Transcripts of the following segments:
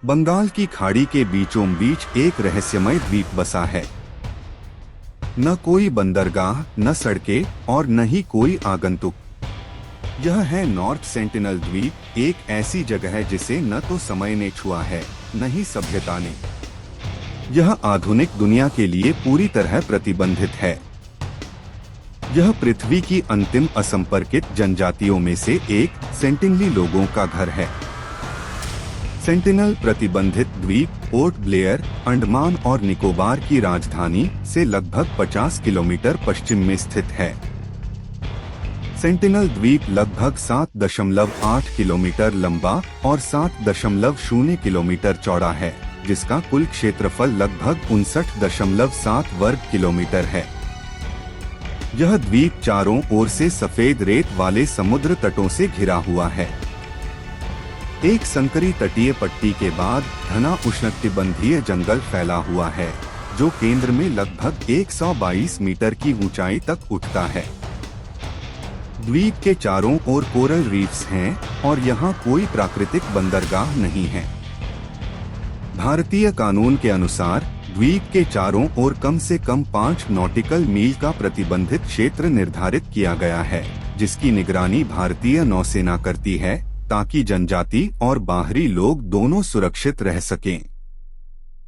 बंगाल की खाड़ी के बीचों बीच एक रहस्यमय द्वीप बसा है। न कोई बंदरगाह, न सड़कें और न ही कोई आगंतुक। यह है नॉर्थ सेंटिनल द्वीप, एक ऐसी जगह है जिसे न तो समय ने छुआ है न ही सभ्यता ने। यह आधुनिक दुनिया के लिए पूरी तरह प्रतिबंधित है। यह पृथ्वी की अंतिम असंपर्कित जनजातियों में से एक सेंटिनली लोगों का घर है। सेंटिनल प्रतिबंधित द्वीप पोर्ट ब्लेयर, अंडमान और निकोबार की राजधानी से लगभग 50 किलोमीटर पश्चिम में स्थित है। सेंटिनल द्वीप लगभग 7.8 किलोमीटर लंबा और 7.0 किलोमीटर चौड़ा है, जिसका कुल क्षेत्रफल लगभग 59.7 वर्ग किलोमीटर है। यह द्वीप चारों ओर से सफेद रेत वाले समुद्र तटों से घिरा हुआ है। एक संकरी तटीय पट्टी के बाद घना उष्णकटिबंधीय जंगल फैला हुआ है, जो केंद्र में लगभग 122 मीटर की ऊंचाई तक उठता है। द्वीप के चारों ओर कोरल रीफ्स हैं और यहाँ कोई प्राकृतिक बंदरगाह नहीं है। भारतीय कानून के अनुसार द्वीप के चारों ओर कम से कम 5 नॉटिकल मील का प्रतिबंधित क्षेत्र निर्धारित किया गया है, जिसकी निगरानी भारतीय नौसेना करती है, ताकि जनजाति और बाहरी लोग दोनों सुरक्षित रह सकें।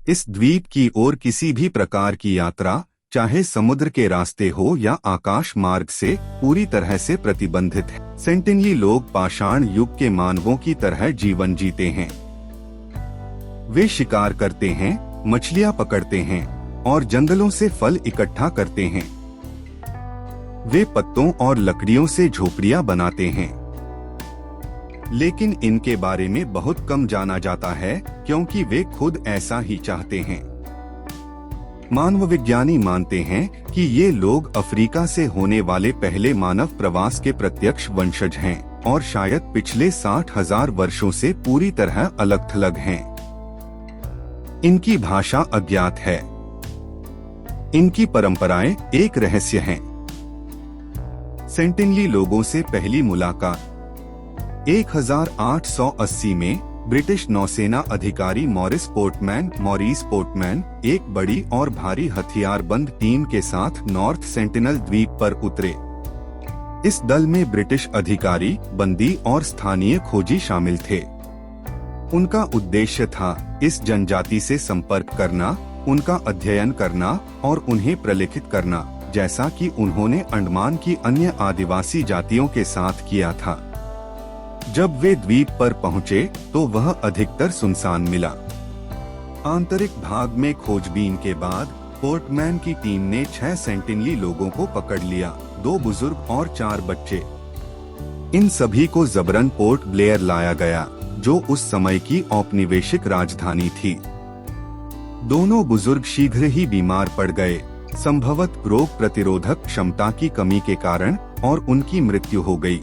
इस द्वीप की ओर किसी भी प्रकार की यात्रा, चाहे समुद्र के रास्ते हो या आकाश मार्ग से, पूरी तरह से प्रतिबंधित है। सेंटिनली लोग पाषाण युग के मानवों की तरह जीवन जीते हैं। वे शिकार करते हैं, मछलियां पकड़ते हैं और जंगलों से फल इकट्ठा करते हैं। वे पत्तों और लकड़ियों से झोपड़ियां बनाते हैं। लेकिन इनके बारे में बहुत कम जाना जाता है, क्योंकि वे खुद ऐसा ही चाहते हैं। मानवविज्ञानी मानते हैं कि ये लोग अफ्रीका से होने वाले पहले मानव प्रवास के प्रत्यक्ष वंशज हैं और शायद पिछले 60,000 वर्षों से पूरी तरह अलग-थलग हैं। इनकी भाषा अज्ञात है। इनकी परंपराएं एक रहस्य हैं। सेंटिनली लोगों से पहली मुलाकात 1880 में ब्रिटिश नौसेना अधिकारी मॉरिस पोर्टमैन एक बड़ी और भारी हथियारबंद टीम के साथ नॉर्थ सेंटिनल द्वीप पर उतरे। इस दल में ब्रिटिश अधिकारी, बंदी और स्थानीय खोजी शामिल थे। उनका उद्देश्य था इस जनजाति से संपर्क करना, उनका अध्ययन करना और उन्हें प्रलेखित करना, जैसा कि उन्होंने अंडमान की अन्य आदिवासी जातियों के साथ किया था। जब वे द्वीप पर पहुंचे तो वह अधिकतर सुनसान मिला। आंतरिक भाग में खोजबीन के बाद पोर्टमैन की टीम ने 6 सेंटिनली लोगों को पकड़ लिया, 2 बुजुर्ग और 4 बच्चे। इन सभी को जबरन पोर्ट ब्लेयर लाया गया, जो उस समय की औपनिवेशिक राजधानी थी। दोनों बुजुर्ग शीघ्र ही बीमार पड़ गए, संभवतः रोग प्रतिरोधक क्षमता की कमी के कारण, और उनकी मृत्यु हो गई।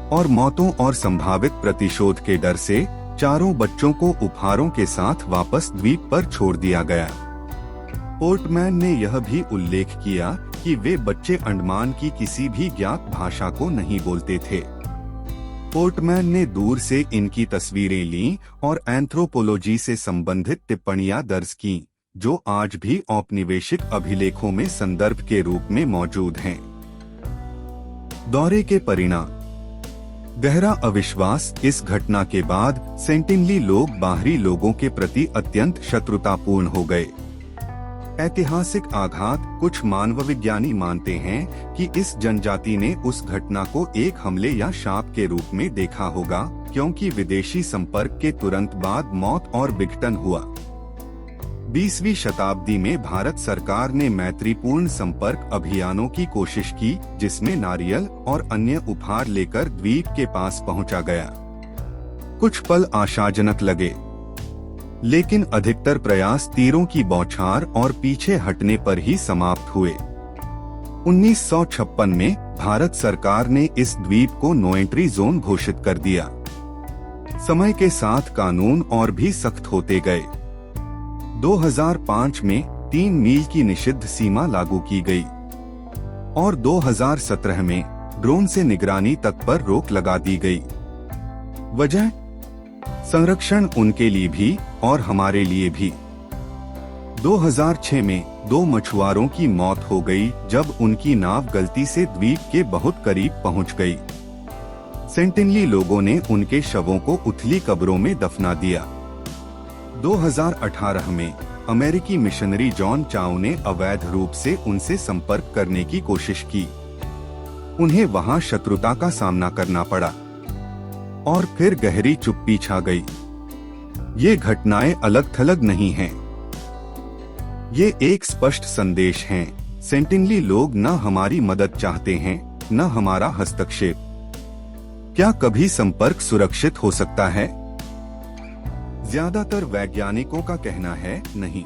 और मौतों और संभावित प्रतिशोध के डर से चारों बच्चों को उपहारों के साथ वापस द्वीप पर छोड़ दिया गया। पोर्टमैन ने यह भी उल्लेख किया कि वे बच्चे अंडमान की किसी भी ज्ञात भाषा को नहीं बोलते थे। पोर्टमैन ने दूर से इनकी तस्वीरें लीं और एंथ्रोपोलॉजी से संबंधित टिप्पणियां दर्ज कीं, जो आज भी औपनिवेशिक अभिलेखों में संदर्भ के रूप में मौजूद हैं। दौरे के परिणाम। गहरा अविश्वास। इस घटना के बाद सेंटिनली लोग बाहरी लोगों के प्रति अत्यंत शत्रुतापूर्ण हो गए। ऐतिहासिक आघात। कुछ मानवविज्ञानी मानते हैं कि इस जनजाति ने उस घटना को एक हमले या शाप के रूप में देखा होगा, क्योंकि विदेशी संपर्क के तुरंत बाद मौत और विघटन हुआ। 20वीं शताब्दी में भारत सरकार ने मैत्रीपूर्ण संपर्क अभियानों की कोशिश की, जिसमें नारियल और अन्य उपहार लेकर द्वीप के पास पहुंचा गया। कुछ पल आशाजनक लगे, लेकिन अधिकतर प्रयास तीरों की बौछार और पीछे हटने पर ही समाप्त हुए। 1956 में भारत सरकार ने इस द्वीप को नो एंट्री जोन घोषित कर दिया। समय के साथ कानून और भी सख्त होते गए। 2005 में 3 मील की निषिद्ध सीमा लागू की गई और 2017 में ड्रोन से निगरानी तक पर रोक लगा दी गई। वजह संरक्षण उनके लिए भी और हमारे लिए भी। 2006 में 2 मछुआरों की मौत हो गई जब उनकी नाव गलती से द्वीप के बहुत करीब पहुंच गई। सेंटिनली लोगों ने उनके शवों को उथली कब्रों में दफना दिया। 2018 में अमेरिकी मिशनरी जॉन चाउ ने अवैध रूप से उनसे संपर्क करने की कोशिश की। उन्हें वहां शत्रुता का सामना करना पड़ा और फिर गहरी चुप्पी छा गई। ये घटनाएं अलग थलग नहीं हैं। ये एक स्पष्ट संदेश है। सेंटिनली लोग न हमारी मदद चाहते हैं न हमारा हस्तक्षेप। क्या कभी संपर्क सुरक्षित हो सकता है? ज्यादातर वैज्ञानिकों का कहना है नहीं।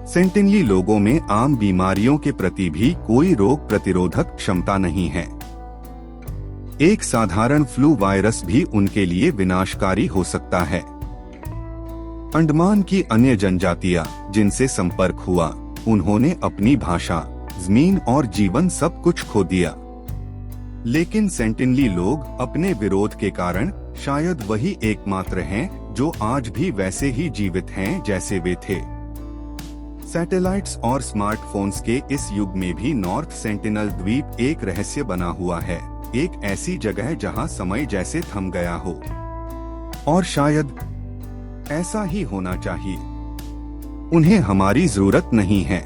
सेंटिनली लोगों में आम बीमारियों के प्रति भी कोई रोग प्रतिरोधक क्षमता नहीं है। एक साधारण फ्लू वायरस भी उनके लिए विनाशकारी हो सकता है। अंडमान की अन्य जनजातियां जिनसे संपर्क हुआ, उन्होंने अपनी भाषा, जमीन और जीवन सब कुछ खो दिया। लेकिन सेंटिनली लोग अपने विरोध के कारण शायद वही एकमात्र हैं जो आज भी वैसे ही जीवित हैं जैसे वे थे। सैटेलाइट्स और स्मार्टफोन्स के इस युग में भी नॉर्थ सेंटिनल द्वीप एक रहस्य बना हुआ है, एक ऐसी जगह जहां समय जैसे थम गया हो। और शायद ऐसा ही होना चाहिए। उन्हें हमारी जरूरत नहीं है,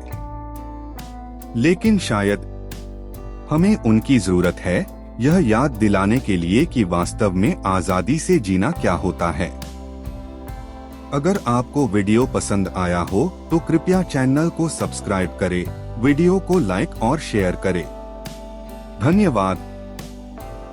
लेकिन शायद हमें उनकी जरूरत है, यह याद दिलाने के लिए कि वास्तव में आजादी से जीना क्या होता है। अगर आपको वीडियो पसंद आया हो तो कृपया चैनल को सब्सक्राइब करें, वीडियो को लाइक और शेयर करें। धन्यवाद।